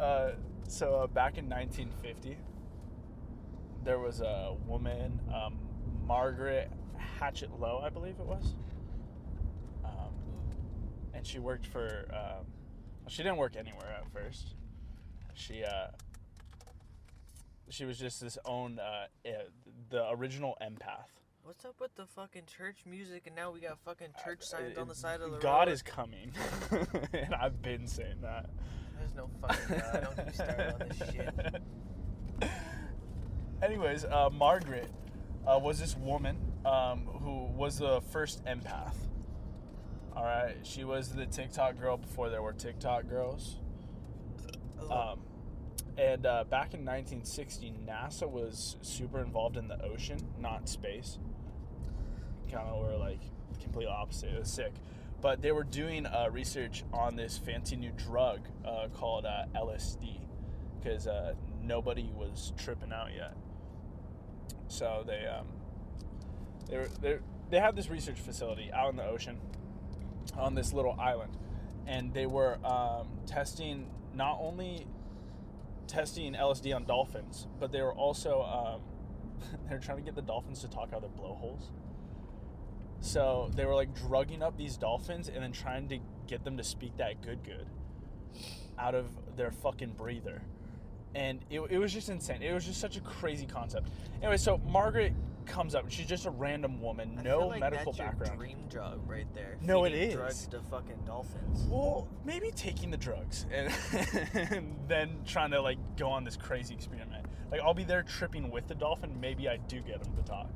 Back in 1950, there was a woman, Margaret Hatchett Lowe, I believe it was. And she worked for, she didn't work anywhere at first. She was just this the original empath. What's up with the fucking church music and now we got fucking church signs on the side of the road? God is coming. And I've been saying that. There's no fucking God. Don't get me started on this shit. Anyways, Margaret was this woman who was the first empath. All right, she was the TikTok girl before there were TikTok girls. And back in 1960, NASA was super involved in the ocean, not space. Kind of were like complete opposite. It was sick. But they were doing research on this fancy new drug called LSD, because nobody was tripping out yet. So they had this research facility out in the ocean on this little island, and they were not only testing LSD on dolphins, but they were also they were trying to get the dolphins to talk out their blowholes. So they were like drugging up these dolphins and then trying to get them to speak that good out of their fucking breather. And it was just insane. It was just such a crazy concept. Anyway, so Margaret comes up. She's just a random woman, no I feel like medical that's background. Your dream drug right there. No, Feeding it is. Drugs to fucking dolphins. Well, maybe taking the drugs and then trying to like go on this crazy experiment. Like I'll be there tripping with the dolphin. Maybe I do get him to talk.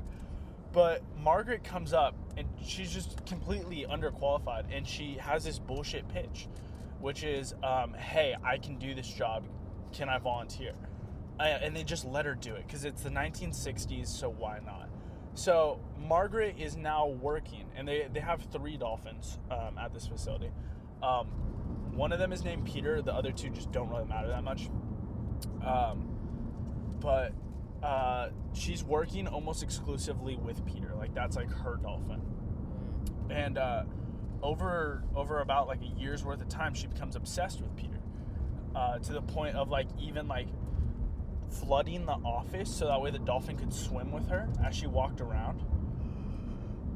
But Margaret comes up and she's just completely underqualified, and she has this bullshit pitch, which is, hey, I can do this job. Can I volunteer? And they just let her do it because it's the 1960s, so why not? So Margaret is now working, and they have 3 dolphins at this facility. One of them is named Peter. The other 2 just don't really matter that much. But she's working almost exclusively with Peter. Like that's like her dolphin. And over about like a year's worth of time, she becomes obsessed with Peter. To the point of like even like flooding the office so that way the dolphin could swim with her as she walked around.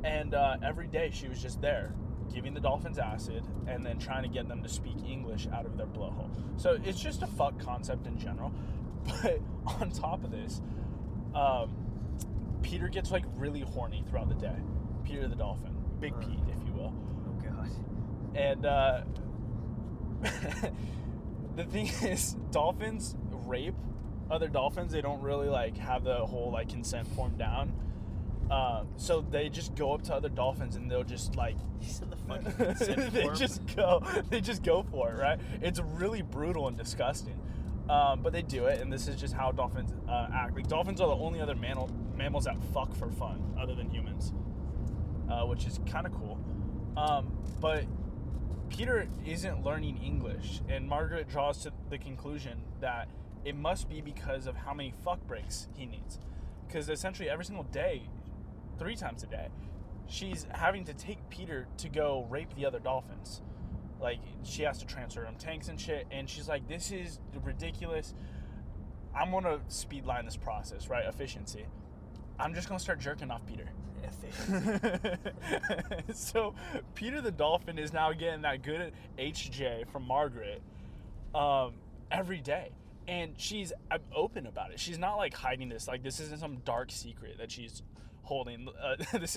And every day she was just there giving the dolphins acid and then trying to get them to speak English out of their blowhole. So it's just a fuck concept in general. But on top of this, Peter gets like really horny throughout the day. Peter the dolphin, Big Pete, if you will. Oh god. And the thing is, dolphins rape other dolphins. They don't really like have the whole like consent form down. So they just go up to other dolphins and they'll just like the fucking consent they form. just go for it, right? It's really brutal and disgusting. But they do it, and this is just how dolphins act. Like dolphins are the only other mammals that fuck for fun other than humans, which is kind of cool. But Peter isn't learning English, and Margaret draws to the conclusion that it must be because of how many fuck breaks he needs. Because essentially every single day, 3 times a day, she's having to take Peter to go rape the other dolphins. Like, she has to transfer them tanks and shit, and she's like, this is ridiculous. I'm going to speed line this process, right? Efficiency. I'm just going to start jerking off Peter. So Peter the dolphin is now getting that good HJ from Margaret every day, and she's open about it. She's not like hiding this. Like this isn't some dark secret that she's holding.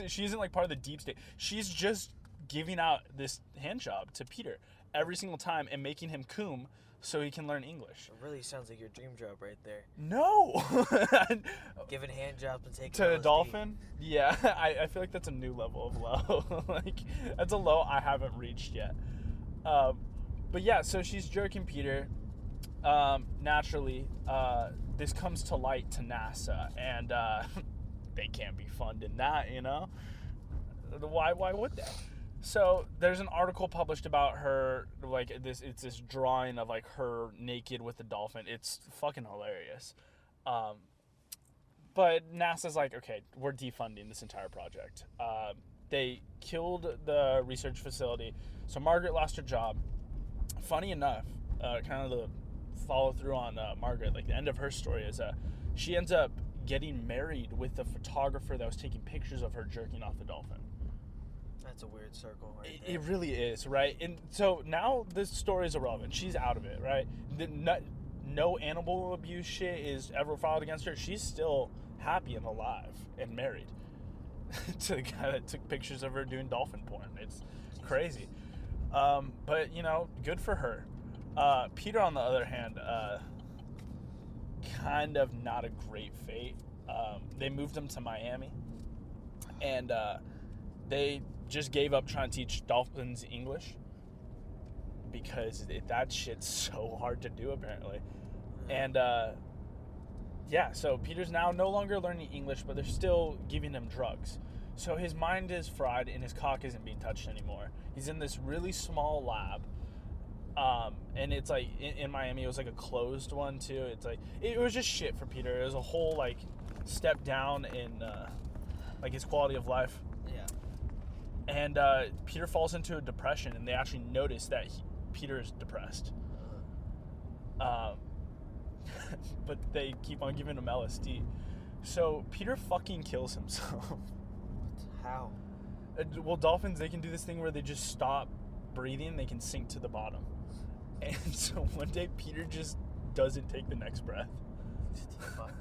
She isn't like part of the deep state. She's just giving out this hand job to Peter every single time and making him cum so he can learn English. It really sounds like your dream job right there. No. Giving hand jobs and taking to LSD. a dolphin? Yeah, I feel like that's a new level of low. Like, that's a low I haven't reached yet. But yeah, so she's jerking Peter. Naturally, this comes to light to NASA, and they can't be funding that, you know? Why would they? So there's an article published about her, like it's this drawing of like her naked with the dolphin. It's fucking hilarious. But NASA's like, okay, we're defunding this entire project. They killed the research facility, so Margaret lost her job. Funny enough, kind of the follow through on Margaret. Like the end of her story is she ends up getting married with the photographer that was taking pictures of her jerking off the dolphin. That's a weird circle. Right It really is, right? And so now this story is irrelevant. She's out of it, right? No animal abuse shit is ever filed against her. She's still happy and alive and married to the guy that took pictures of her doing dolphin porn. It's crazy. But, good for her. Peter, on the other hand, kind of not a great fate. They moved him to Miami, and they just gave up trying to teach dolphins English because that shit's so hard to do, apparently. And so Peter's now no longer learning English, but they're still giving him drugs. So his mind is fried and his cock isn't being touched anymore. He's in this really small lab. And it's like in Miami, it was like a closed one too. It's like it was just shit for Peter. It was a whole like step down in like his quality of life. Yeah. And Peter falls into a depression, and they actually notice that Peter is depressed. But they keep on giving him LSD. So Peter fucking kills himself. How? Well, dolphins, they can do this thing where they just stop breathing. They can sink to the bottom. And so one day Peter just doesn't take the next breath. Fuck.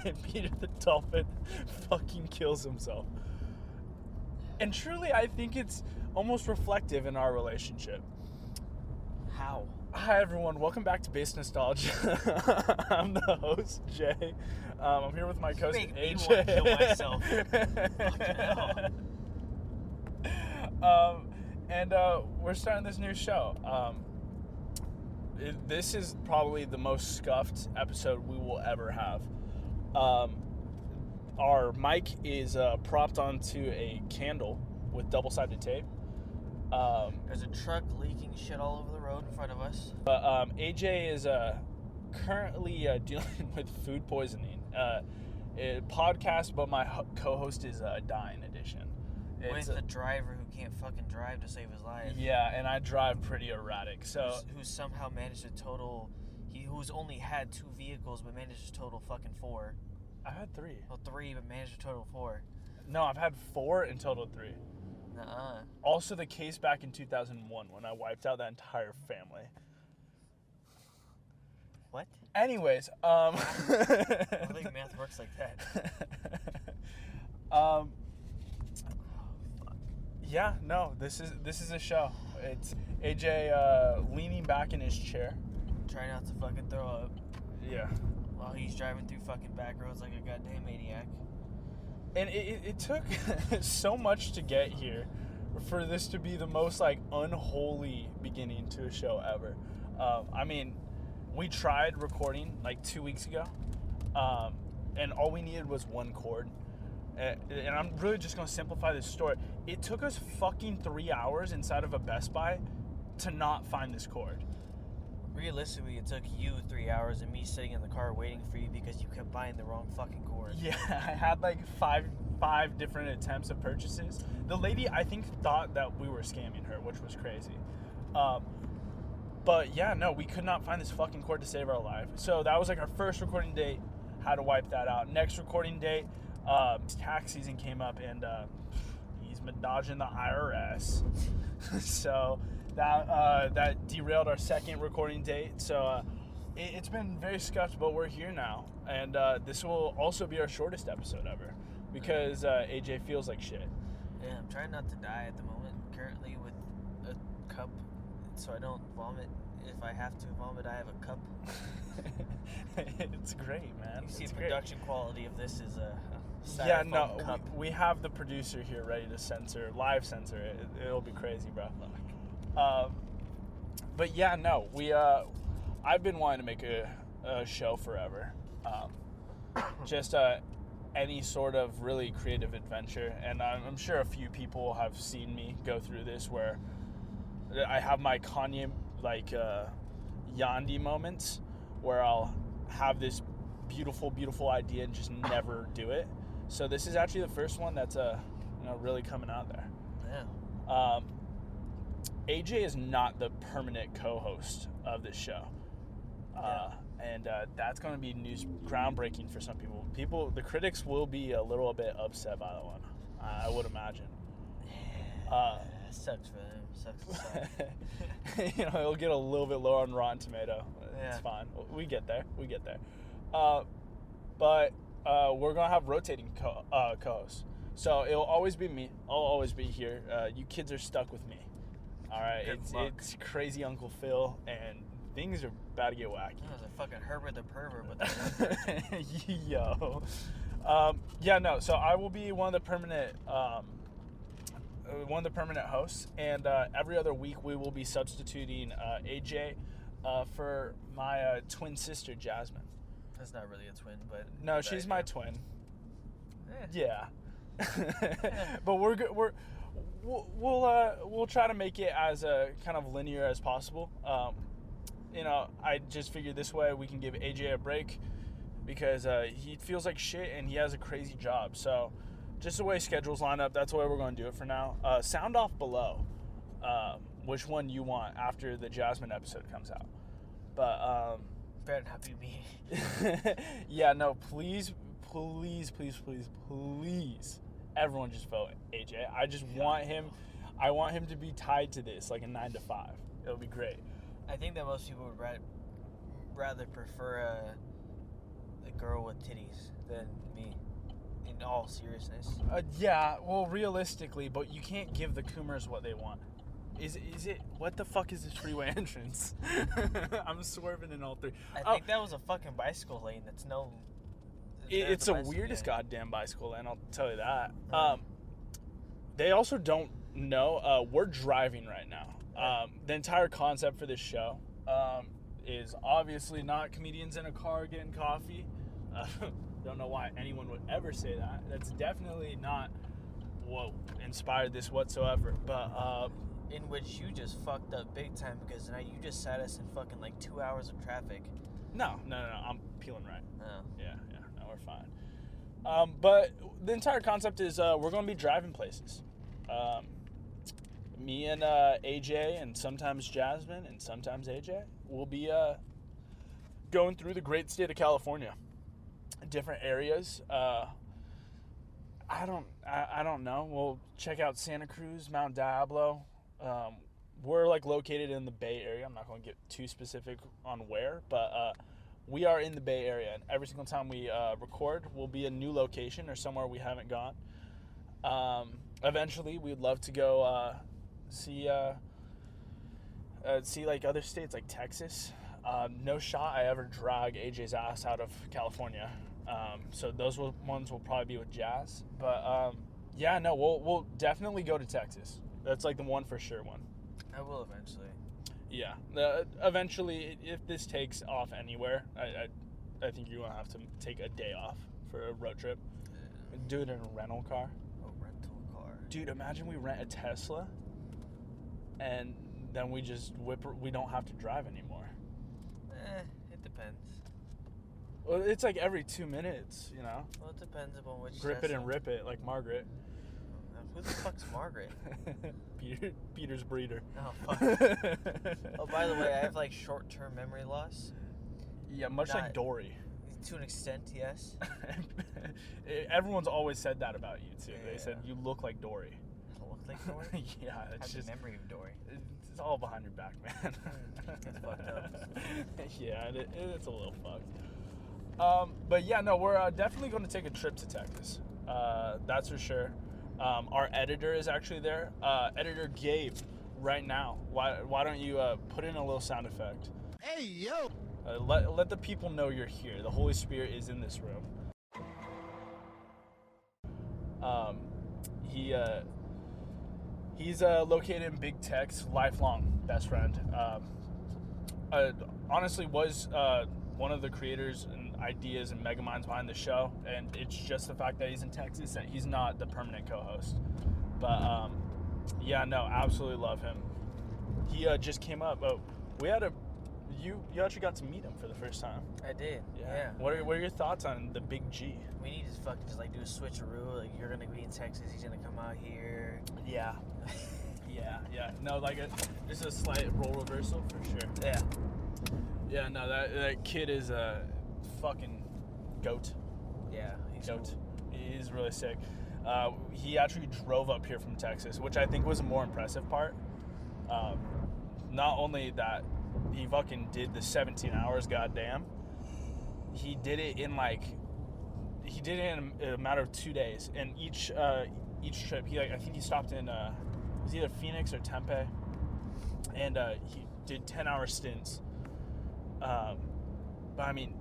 And Peter the dolphin fucking kills himself. And truly, I think it's almost reflective in our relationship. How? Hi everyone, welcome back to Base Nostalgia. I'm the host, Jay. I'm here with my co-host, Make me AJ. want to kill myself. Fucking hell. And we're starting this new show. This is probably the most scuffed episode we will ever have. Our mic is propped onto a candle with double-sided tape. There's a truck leaking shit all over the road in front of us. But AJ is currently dealing with food poisoning. Podcast, but my co-host is dying edition. With a driver who can't fucking drive to save his life. Yeah, and I drive pretty erratic. So who's somehow managed to total. Who's only had 2 vehicles but managed to total fucking 4. I've had 3. Well, 3 but managed to total 4. No, I've had 4 and totaled 3. Nuh-uh. Also the case back in 2001 when I wiped out that entire family. What? Anyways, I don't think math works like that. Yeah, no, this is a show. It's AJ leaning back in his chair. Try not to fucking throw up. Yeah. While he's driving through fucking back roads like a goddamn maniac. And it took so much to get here for this to be the most like unholy beginning to a show ever. I mean, we tried recording like 2 weeks ago, and all we needed was 1 chord. And I'm really just going to simplify this story. It took us fucking 3 hours inside of a Best Buy to not find this chord. Realistically, it took you 3 hours and me sitting in the car waiting for you because you kept buying the wrong fucking cord. Yeah, I had like five different attempts of purchases. The lady, I think, thought that we were scamming her, which was crazy. But yeah, no, we could not find this fucking cord to save our life. So that was like our first recording date. Had to wipe that out. Next recording date, tax season came up, and he's been dodging the IRS. So that derailed our second recording date. So it's been very scuffed, but we're here now, and this will also be our shortest episode ever because AJ feels like shit. Yeah, I'm trying not to die at the moment. Currently with a cup, so I don't vomit. If I have to vomit, I have a cup. It's great, man. You see, it's the great. production quality of this is a Yeah, styrofoam no, cup. we have the producer here ready to live censor it. It'll be crazy, bro. But yeah, no, I've been wanting to make a show forever. Just any sort of really creative adventure, and I'm sure a few people have seen me go through this where I have my Kanye Yandi moments where I'll have this beautiful idea and just never do it. So this is actually the first one that's really coming out there. Yeah. AJ is not the permanent co-host of this show. And that's going to be news groundbreaking for some people. The critics will be a little bit upset by that one, I would imagine. Sucks for them. Sucks. It'll get a little bit lower on Rotten Tomato. It's fine. We get there. But we're going to have rotating co-hosts. So it'll always be me. I'll always be here. You kids are stuck with me. All right? It's crazy Uncle Phil, and things are about to get wacky. That was a fucking Herbert the Pervert, but Yo. So I will be one of the permanent hosts, and every other week we will be substituting AJ for my twin sister Jasmine. That's not really a twin, but no, she's my twin. Yeah. Yeah. But we'll try to make it as kind of linear as possible. I just figured this way we can give AJ a break because he feels like shit and he has a crazy job. So just the way schedules line up, that's the way we're going to do it for now. Sound off below which one you want after the Jasmine episode comes out. But better not be me. yeah, no, please, everyone just vote AJ. I just want him. I want him to be tied to this, like a 9 to 5. It'll be great. I think that most people would rather prefer a girl with titties than me. In all seriousness. Yeah, well, realistically, but you can't give the Coomers what they want. Is it? What the fuck is this freeway entrance? I'm swerving in all three. I think that was a fucking bicycle lane. That's no. It's the weirdest goddamn bicycle lane. I'll tell you that. They also don't know. We're driving right now. The entire concept for this show is obviously not comedians in a car getting coffee. Don't know why anyone would ever say that. That's definitely not what inspired this whatsoever. But in which you just fucked up big time because now you just sat us in fucking like 2 hours of traffic. No. I'm peeling right. Oh. Yeah. No, we're fine. But the entire concept is we're going to be driving places. Me and AJ and sometimes Jasmine and sometimes AJ will be going through the great state of California. Different areas. I don't know. We'll check out Santa Cruz, Mount Diablo. We're like located in the Bay Area. I'm not going to get too specific on where, but we are in the Bay Area, and every single time we record, we'll be a new location or somewhere we haven't gone. Eventually, we'd love to go see like other states like Texas. No shot I ever drag AJ's ass out of California. So those ones will probably be with Jazz. But we'll definitely go to Texas. That's like the one for sure one. I will eventually. Yeah. Eventually, if this takes off anywhere, I think you're going to have to take a day off for a road trip. Do it in a rental car. A rental car. Dude, imagine we rent a Tesla and then we just we don't have to drive anymore. It depends. Well, it's like every 2 minutes, you know? Well, it depends upon which Grip Tesla. it and rip it, like Margaret. Who the fuck's Margaret? Peter's breeder. Oh, fuck. Oh, by the way, I have like short-term memory loss. Yeah, much like Dory. To an extent, yes. Everyone's always said that about you, too. Yeah. They said you look like Dory. I look like Dory? Yeah, it's just... I have the memory of Dory. It's all behind your back, man. That's fucked up. Yeah, it's a little fucked. But yeah, no, we're definitely going to take a trip to Texas. That's for sure. Our editor is actually there. Editor Gabe, right now. Why don't you put in a little sound effect? Hey, yo! Let the people know you're here. The Holy Spirit is in this room. He's located in Big Tech's lifelong best friend. Honestly, was one of the creators and ideas and mega minds behind the show, and it's just the fact that he's in Texas that he's not the permanent co-host. But yeah, no, absolutely love him. He just came up. We had you actually got to meet him for the first time. I did. Yeah. What are your thoughts on the Big G? We need to fucking just like do a switcheroo. Like you're gonna be in Texas, he's gonna come out here. Yeah. Yeah. No, like just a slight role reversal for sure. Yeah. Yeah, no, that kid is a fucking goat. Yeah, he's Goat. cool. He's really sick. He actually drove up here from Texas, which I think was a more impressive part. Not only that he fucking did the 17 hours, goddamn, he did it in a matter of 2 days. And each trip, I think he stopped in it was either Phoenix or Tempe, and he did 10-hour stints. But I mean,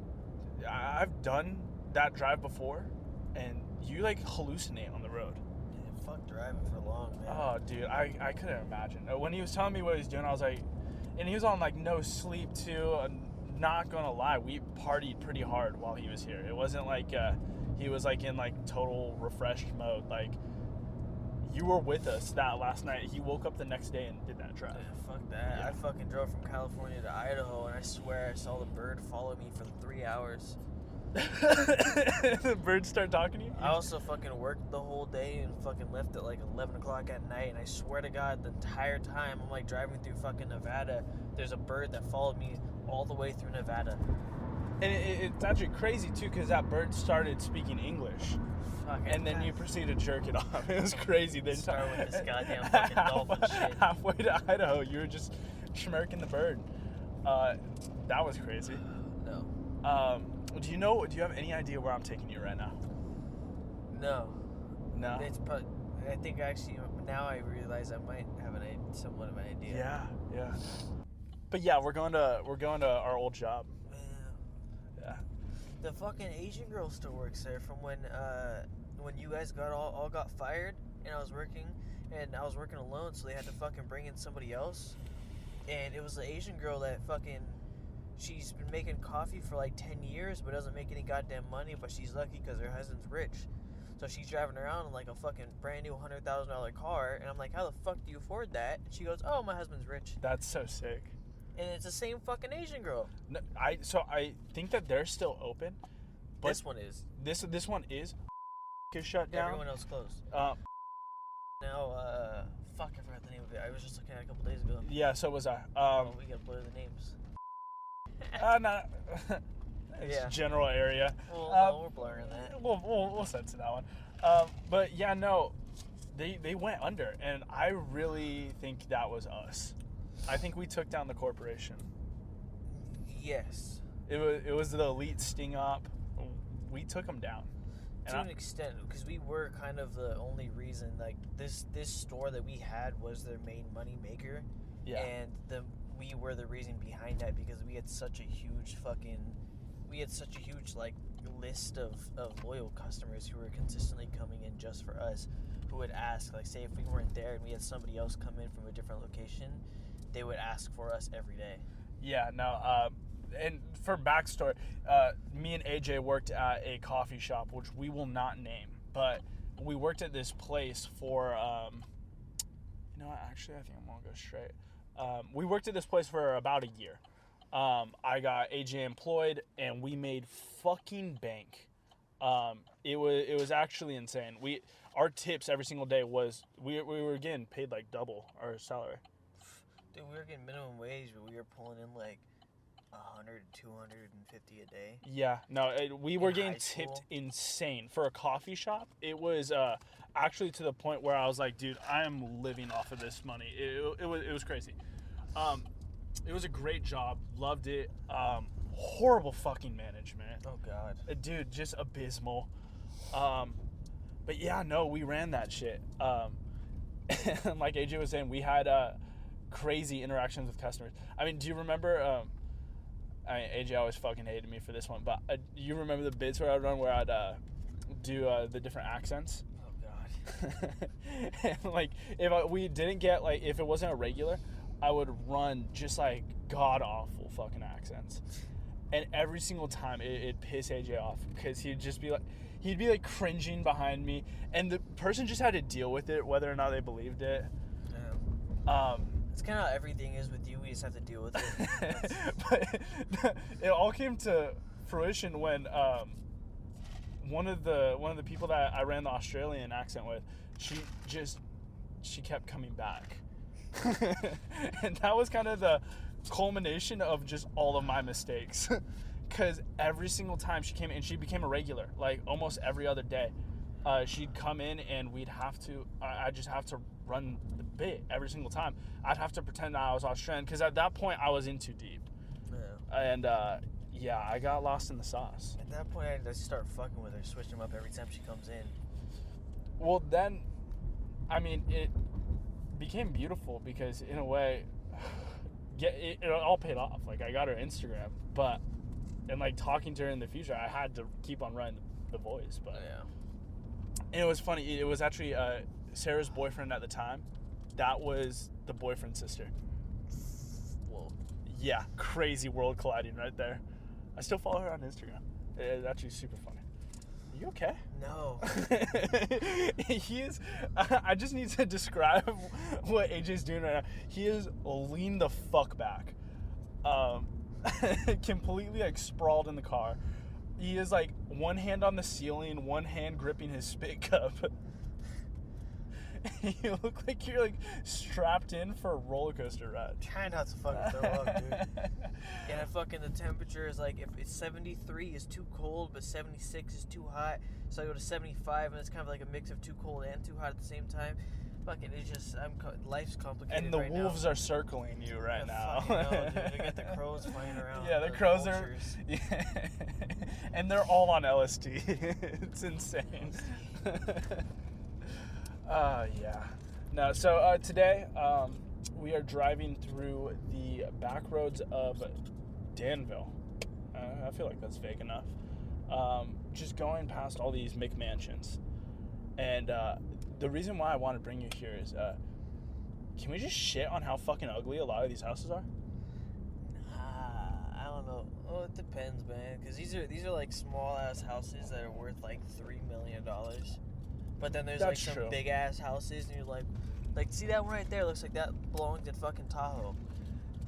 I've done that drive before, and you like hallucinate on the road. Yeah, fuck driving for long, man. Oh, dude, I couldn't imagine. When he was telling me what he was doing, I was like, and he was on like no sleep too. Not gonna lie, we partied pretty hard while he was here. It wasn't like he was like in like total refreshed mode. Like, you were with us that last night. He woke up the next day and did that drive. Yeah, fuck that. Yeah. I fucking drove from California to Idaho, and I swear I saw the bird follow me for 3 hours. The birds start talking to you? I also fucking worked the whole day and fucking left at like 11 o'clock at night, and I swear to God, the entire time I'm like driving through fucking Nevada, there's a bird that followed me all the way through Nevada. And it's actually crazy too, because that bird started speaking English. Fuck, And then you proceeded to jerk it off. It was crazy. Then Start with this goddamn fucking dolphin shit. Halfway to Idaho, you were just schmirking the bird. That was crazy. No. Do you have any idea where I'm taking you right now? No. No. It's probably, I think actually now I realize I might have somewhat of an idea. Yeah. But yeah, we're going to our old job. Yeah. The fucking Asian girl still works there from when you guys all got fired, and I was working alone, so they had to fucking bring in somebody else. And it was the Asian girl that fucking, she's been making coffee for like 10 years but doesn't make any goddamn money, but she's lucky because her husband's rich. So she's driving around in like a fucking brand new $100,000 car, and I'm like, how the fuck do you afford that? And she goes, oh, my husband's rich. That's so sick. And it's the same fucking Asian girl. No, I think that they're still open. But This one is. This one is shut down. Everyone else closed. Now, Fuck, I forgot the name of it. I was just looking at it a couple days ago. yeah, so was I. We gotta blur the names. No, it's Yeah. general area. Well, no, we're blurring that. We'll censor that one. But yeah, no, they went under, and I really think that was us. I think we took down the corporation. Yes. It was the elite sting op. We took them down. To an extent, because we were kind of the only reason, like, this store that we had was their main money maker. Yeah. And we were the reason behind that, because we had such a huge like list of loyal customers who were consistently coming in just for us, who would ask, like, say if we weren't there and we had somebody else come in from a different location, they would ask for us every day. Yeah, no, and for backstory, me and AJ worked at a coffee shop, which we will not name, but we worked at this place for, actually, I think I'm gonna go straight. We worked at this place for about a year. I got AJ employed, and we made fucking bank. It was actually insane. Our tips every single day was, we were getting paid like double our salary. Dude, we were getting minimum wage, but we were pulling in like 100, 250 a day. Yeah, no, we were getting high tipped school. insane. For a coffee shop, it was actually to the point where I was like, dude, I am living off of this money. It was crazy. It was a great job. Loved it. Horrible fucking management. Oh, God. Dude, just abysmal. But yeah, no, we ran that shit. And like AJ was saying, we had crazy interactions with customers. I mean, do you remember... AJ always fucking hated me for this one, but you remember the bids where I'd run where I'd do the different accents? Oh, God. And like, if it wasn't a regular, I would run just like god-awful fucking accents. And every single time it'd piss AJ off, because he'd be like cringing behind me, and the person just had to deal with it, whether or not they believed it. Yeah. It's kind of how everything is with you. We just have to deal with it. But it all came to fruition when one of the people that I ran the Australian accent with, she kept coming back. And that was kind of the culmination of just all of my mistakes. Because every single time she came in, and she became a regular, like almost every other day. She'd come in and I'd just have to run the bit every single time. I'd have to pretend that I was Australian because at that point I was in too deep. Yeah. And I got lost in the sauce. At that point, I just start fucking with her, switching them up every time she comes in. Well, then, I mean, it became beautiful because in a way, it all paid off. Like I got her Instagram, and like talking to her in the future, I had to keep on running the voice. But yeah. And it was funny. It was actually Sarah's boyfriend at the time. That was the boyfriend's sister. Whoa. Yeah, crazy world colliding right there. I still follow her on Instagram. It's actually super funny. Are you okay? No. He is. I just need to describe what AJ's doing right now. He is leaned the fuck back, completely like sprawled in the car. He is like one hand on the ceiling, one hand gripping his spit cup. You look like you're like strapped in for a roller coaster ride. Try not to fucking throw up, dude. And the temperature is like, if it's 73 is too cold, but 76 is too hot. So I go to 75, and it's kind of like a mix of too cold and too hot at the same time. Fucking, it's just, life's complicated. And the right wolves now. are circling you right now. No, dude. I got the crows flying around. Yeah, the crows vultures. Are. Yeah. And they're all on LSD. It's insane. Yeah. No, so today we are driving through the back roads of Danville. I feel like that's vague enough. Just going past all these McMansions. And the reason why I want to bring you here is, can we just shit on how fucking ugly a lot of these houses are? I don't know. Oh, it depends, man. Because these are like small ass houses that are worth like $3 million. But then there's That's like some true. big ass houses, and you're like, see that one right there? Looks like that belongs in fucking Tahoe.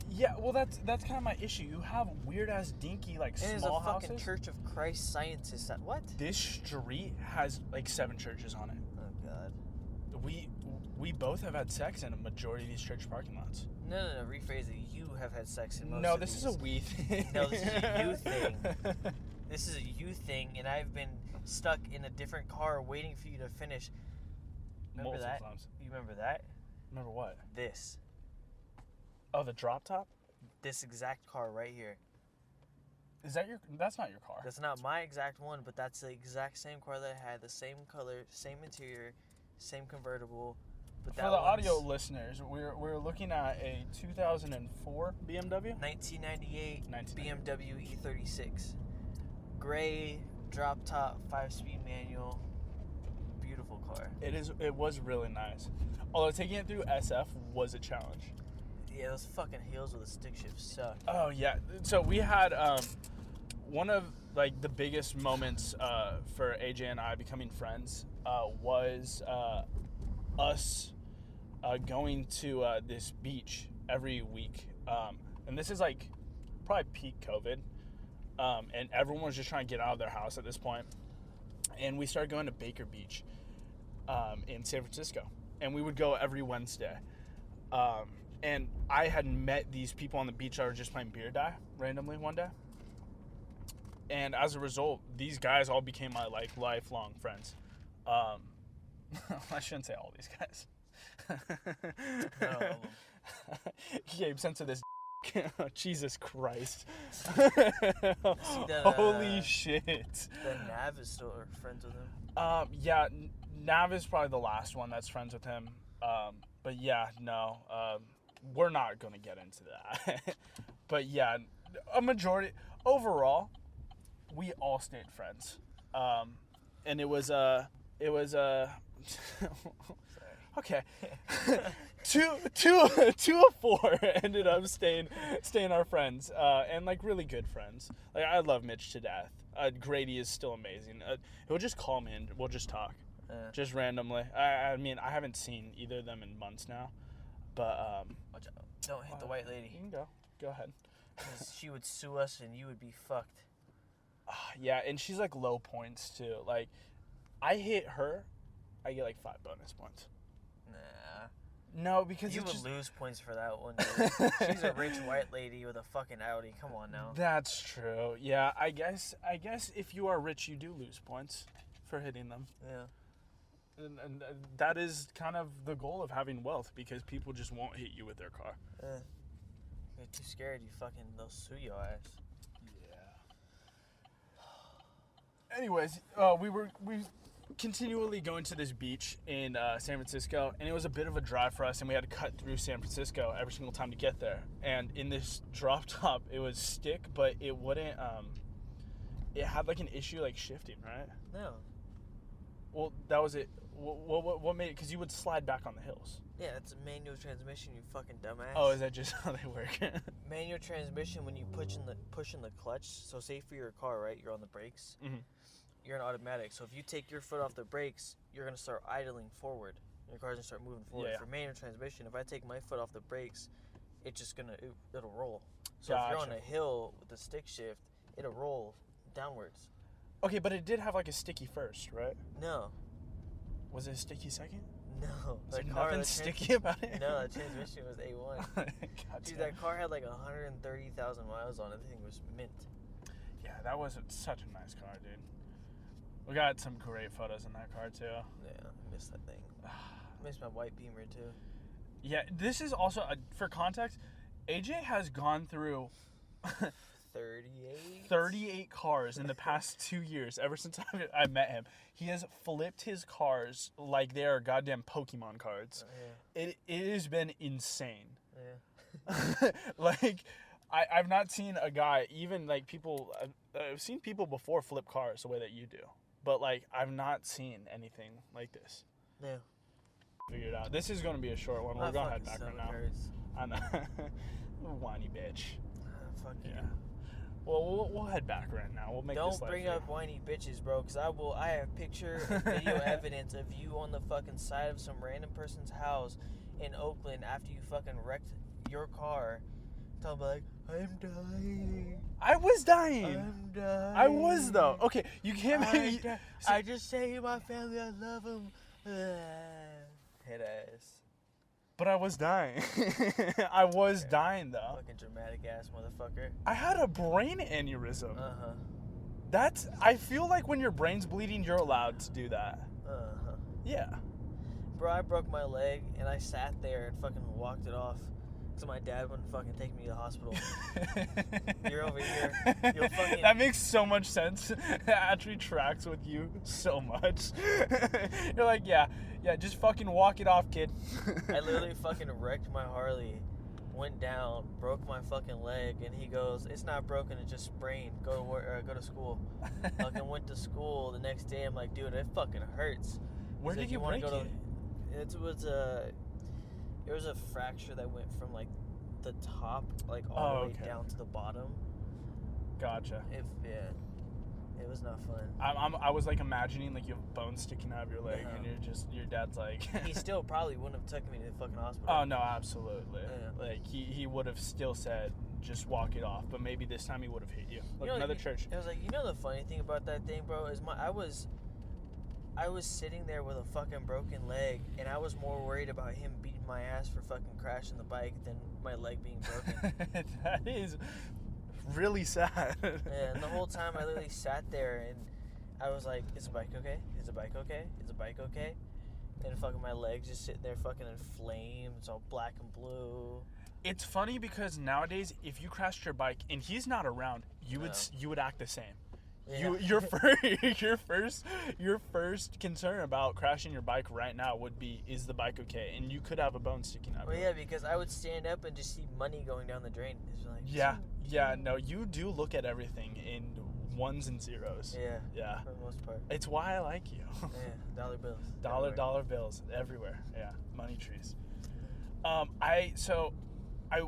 Yeah, well, that's kind of my issue. You have weird ass dinky like And small there's a fucking houses. Church of Christ Scientist. What? This street has like 7 churches on it. Oh god. We both have had sex in a majority of these church parking lots. No, rephrase it. You have had sex in most No, of this these. is a we thing. No, this is a you thing. This is a you thing, and I've been stuck in a different car waiting for you to finish. Remember Multiple that? times. You remember that? Remember what? This. Oh, the drop top? This exact car right here. Is that your? That's not your car. That's not my exact one, but that's the exact same car that I had. The same color, same interior, same convertible. But For the audio listeners, we're looking at a 2004 BMW. 1998 1998. BMW E36. Gray, drop top, 5-speed manual. Beautiful car. It was really nice. Although taking it through SF was a challenge. Yeah, those fucking hills with the stick shift suck. Oh yeah. So we had one of like the biggest moments for AJ and I becoming friends was us going to this beach every week, and this is like probably peak COVID, and everyone was just trying to get out of their house at this point, and we started going to Baker Beach in San Francisco, and we would go every Wednesday, and I had met these people on the beach that were just playing beer die randomly one day, and as a result, these guys all became my like lifelong friends. I shouldn't say all these guys. No. Gabe, censor this. Jesus Christ. that, Holy shit. That Nav is still friends with him. Yeah, Nav is probably the last one that's friends with him. But yeah, no, we're not going to get into that. But yeah, a majority, overall, we all stayed friends. And it was okay. two of 4 ended up staying our friends, and like really good friends. Like I love Mitch to death. Grady is still amazing. He'll just call me and we'll just talk, just randomly. I mean, I haven't seen either of them in months now, but Watch out. Don't hit the white lady. You can go ahead. 'Cause she would sue us and you would be fucked. Yeah, and she's like low points too. Like I hit her, I get like 5 bonus points. Nah. No, because you it's would just... lose points for that one, dude. She's a rich white lady with a fucking Audi. Come on now. That's true. Yeah, I guess if you are rich, you do lose points for hitting them. Yeah. And that is kind of the goal of having wealth, because people just won't hit you with their car. You're too scared. They'll sue your ass. Yeah. Anyways, we continually going to this beach in San Francisco, and it was a bit of a drive for us, and we had to cut through San Francisco every single time to get there. And in this drop top, it was stick, but it wouldn't. It had like an issue like shifting, right? No. Well, that was it. What made it? Because you would slide back on the hills. Yeah, it's a manual transmission, you fucking dumbass. Oh, is that just how they work? Manual transmission, when you push in the clutch, so say for your car, right, you're on the brakes, you're in automatic. So if you take your foot off the brakes, you're going to start idling forward. Your car's going to start moving forward. Yeah. For manual transmission, if I take my foot off the brakes, it's just going to, it'll roll. So if you're on a hill with a stick shift, it'll roll downwards. Okay, but it did have like a sticky first, right? No. Was it a sticky second? No. Was there nothing sticky about it? No, the transmission was A1. Dude, that car had like 130,000 miles on it. The thing was mint. Yeah, that was such a nice car, dude. We got some great photos in that car, too. Yeah, I miss that thing. I miss my white Beamer, too. Yeah, this is also, for context, AJ has gone through 38 cars in the past 2 years, ever since I met him. He has flipped his cars like they are goddamn Pokemon cards. Yeah. It has been insane. Yeah. Like, I've not seen a guy, even like people, I've seen people before flip cars the way that you do. But like, I've not seen anything like this. Yeah. Figure it out. This is going to be a short one. We're going to head back right now. I know. Whiny bitch. Fuck you. Yeah. Well, we'll head back right now. We'll make this Don't bring up whiny bitches, bro, because I have picture and video evidence of you on the fucking side of some random person's house in Oakland after you fucking wrecked your car. Tell me like, I'm dying. I was dying. I'm dying. I was, though. Okay, you can't make... I just saved my family. I love them. Head ass. But I was dying. I was dying, though. Fucking dramatic ass motherfucker. I had a brain aneurysm. Uh-huh. I feel like when your brain's bleeding, you're allowed to do that. Uh-huh. Yeah. Bro, I broke my leg, and I sat there and fucking walked it off. So my dad wouldn't fucking take me to the hospital. You're over here. You'll fucking... That makes so much sense. That actually tracks with you so much. You're like, yeah, just fucking walk it off, kid. I literally fucking wrecked my Harley, went down, broke my fucking leg, and he goes, it's not broken, it's just sprained. Go to work, go to school. Fucking went to school the next day. I'm like, dude, it fucking hurts. Where did you break it? It was a fracture that went from like the top, like all the way down to the bottom. Gotcha. It was not fun. I was like imagining like you have bones sticking out of your leg, and your dad's like. He still probably wouldn't have taken me to the fucking hospital. Oh no, absolutely. Yeah. Like he would have still said just walk it off, but maybe this time he would have hit you. Like another church. It was like, the funny thing about that thing, bro, is I was sitting there with a fucking broken leg, and I was more worried about him beating my ass for fucking crashing the bike than my leg being broken. That is really sad. Yeah, and the whole time I literally sat there, and I was like, is the bike okay? Is the bike okay? Is the bike okay? And fucking my leg's just sitting there fucking in flames, all black and blue. It's funny because nowadays, if you crashed your bike and he's not around, you would act the same. Yeah. Your first concern about crashing your bike right now would be, is the bike okay? And you could have a bone sticking out. Well, yeah, because I would stand up and just see money going down the drain. It's like, no, you do look at everything in ones and zeros. Yeah. For the most part. It's why I like you. Yeah, dollar bills. Dollar bills everywhere. Yeah, money trees. I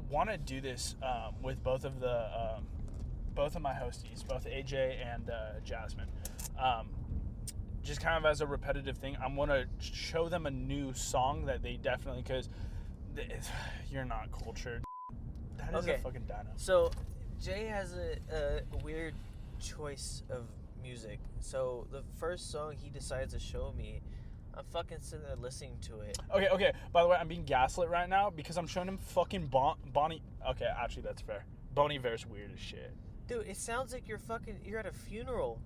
want to do this with both of my hosties, both AJ and Jasmine. Just kind of as a repetitive thing, I'm going to show them a new song that they definitely, because you're not cultured. That is a fucking dino. So, Jay has a weird choice of music. So, the first song he decides to show me, I'm fucking sitting there listening to it. Okay. By the way, I'm being gaslit right now because I'm showing him fucking Bonnie. Okay, actually, that's fair. Bon Iver's weird as shit. Dude, it sounds like you're at a funeral.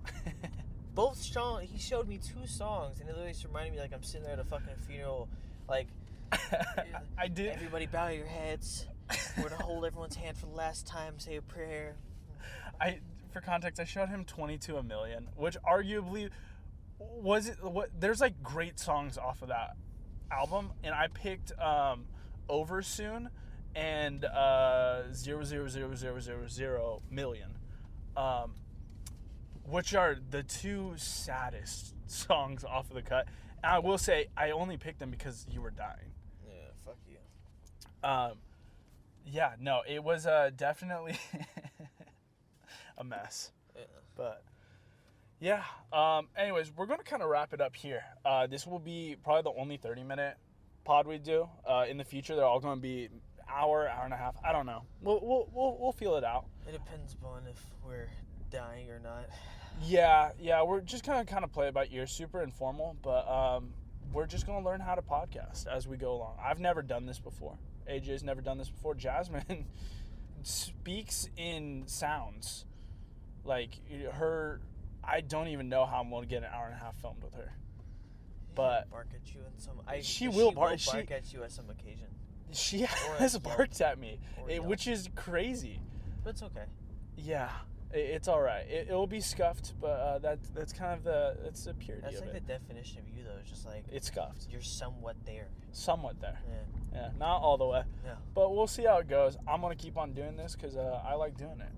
Both songs, he showed me 2 songs, and it literally just reminded me like I'm sitting there at a fucking funeral. Like, I did. Everybody bow your heads. We're to hold everyone's hand for the last time, say a prayer. For context, I showed him 22 a Million, which arguably was it. What there's like great songs off of that album, and I picked Over Soon and 0.00000 million, which are the 2 saddest songs off of the cut. And I will say I only picked them because you were dying. Yeah, fuck you. Yeah, no, it was definitely a mess. Yeah. But yeah. Anyways, we're gonna kind of wrap it up here. This will be probably the only 30-minute pod we do. In the future, they're all going to be hour and a half. I don't know. We'll feel it out. It depends upon if we're dying or not. Yeah. We're just gonna kind of play it by ear, super informal, but we're just gonna learn how to podcast as we go along. I've never done this before. AJ's never done this before. Jasmine speaks in sounds. Like I don't even know how I'm gonna get an hour and a half filmed with her. But bark at you in some. She will bark at you at some occasion. She has barked at me, which is crazy. But it's okay. Yeah, it's all right. It'll be scuffed, but that's kind of that's the purity of it. That's like the definition of you, though. It's just like it's scuffed. You're somewhat there. Somewhat there. Yeah. Yeah, not all the way. Yeah. But we'll see how it goes. I'm gonna keep on doing this because I like doing it.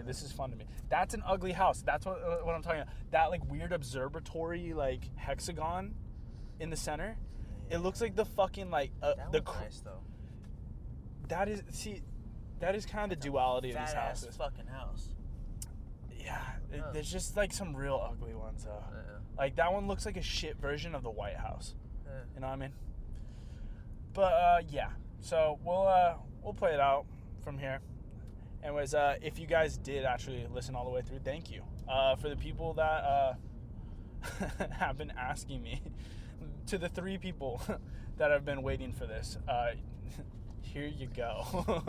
This is fun to me. That's an ugly house. That's what I'm talking about. That like weird observatory like hexagon in the center. Yeah. It looks like the fucking like that one's nice though. That is kind of the duality of these houses. Fat-ass fucking house. Yeah, there's just like some real ugly ones though. Like that one looks like a shit version of the White House. You know what I mean? But yeah, so we'll play it out from here. Anyways, if you guys did actually listen all the way through, thank you. For the people that have been asking me, to the 3 people that have been waiting for this, here you go.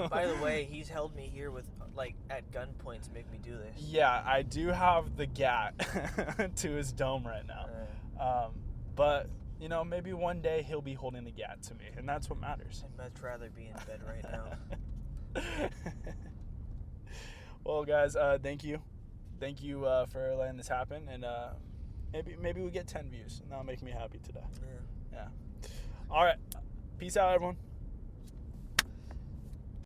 By the way, he's held me here with like at gunpoint to make me do this. Yeah, I do have the gat to his dome right now. But you know, maybe one day he'll be holding the gat to me, and that's what matters. I'd much rather be in bed right now. Well, guys, thank you for letting this happen, and maybe we get 10 views, and that'll make me happy today. Yeah. All right, peace out, everyone.